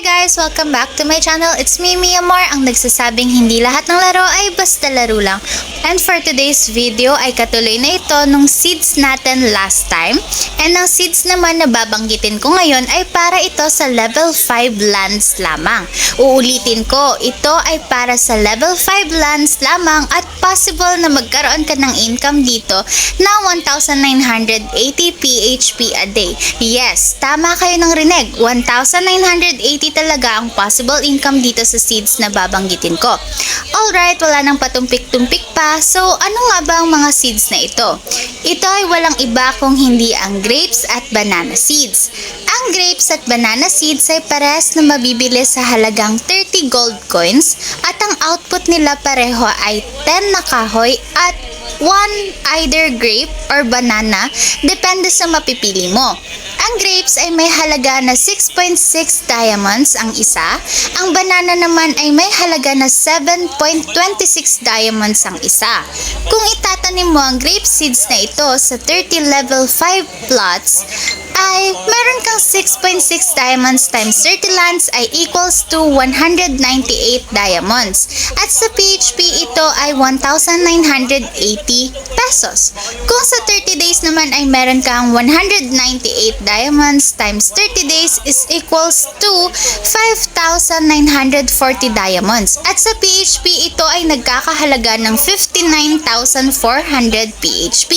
guys! Welcome back to my channel. It's me, Mia Moore, ang nagsasabing hindi lahat ng laro ay basta laro lang. And for today's video ay katuloy na ito nung seeds natin last time. And ang seeds naman na babanggitin ko ngayon ay para ito sa level 5 lands lamang. Uulitin ko, ito ay para sa level 5 lands lamang at possible na magkaroon ka ng income dito na 1,980 PHP a day. Yes, tama kayo ng rinig. 1,980 talaga ang possible income dito sa seeds na babanggitin ko. Alright, wala nang patumpik-tumpik pa. So, ano nga ba ang mga seeds na ito? Ito ay walang iba kung hindi ang grapes at banana seeds. Ang grapes at banana seeds ay parehas na mabibili sa halagang 30 gold coins at ang output nila pareho ay 10 na kahoy at 1 either grape or banana, depende sa mapipili mo. Ang grapes ay may halaga na 6.6 diamonds ang isa. Ang banana naman ay may halaga na 7.26 diamonds ang isa. Kung itatanim mo ang grape seeds na ito sa 30 level 5 plots, ay meron kang 6.6 diamonds times 30 lands ay equals to 198 diamonds. At sa PHP ito ay 1,980 pesos. Kung sa 30 days naman ay meron kang 198 diamonds times 30 days is equals to 5,940 diamonds. At sa PHP ito ay nagkakahalaga ng 59,400 PHP.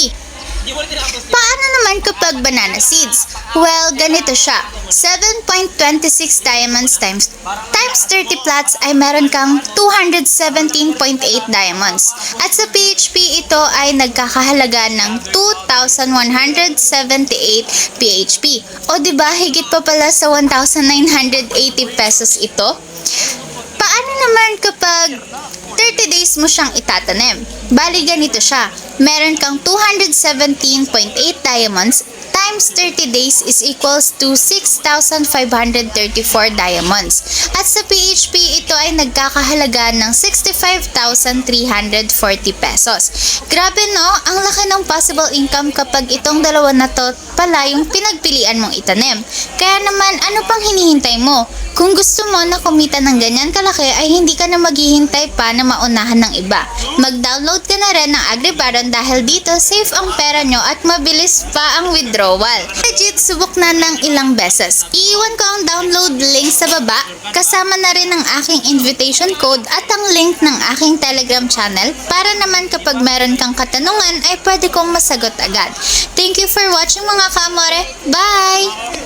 Paano naman kapag banana seeds? Well, ganito siya. 7.26 diamonds times 30 plots ay meron kang 217.8 diamonds. At sa PHP ito ay nagkakahalaga ng 2,178 PHP. O diba, higit pa pala sa 1,980 pesos ito? Paano naman kapag 30 days mo siyang itatanim? Bali ganito siya. Meron kang 217.8 diamonds times 30 days is equals to 6,534 diamonds. At sa PHP, ito ay nagkakahalaga ng 65,340 pesos. Grabe no? Ang laki ng possible income kapag itong dalawa na to pala yung pinagpilian mong itanim. Kaya naman, ano pang hinihintay mo? Kung gusto mo na kumita ng ganyan kalaki ay hindi ka na maghihintay pa na maunahan ng iba. Mag-download ka na rin ng Agribaron dahil dito safe ang pera nyo at mabilis pa ang withdrawal. Legit, subok na ng ilang beses. Iiwan ko ang download link sa baba, kasama na rin ang aking invitation code at ang link ng aking Telegram channel para naman kapag meron kang katanungan ay pwede kong masagot agad. Thank you for watching mga kamore. Bye!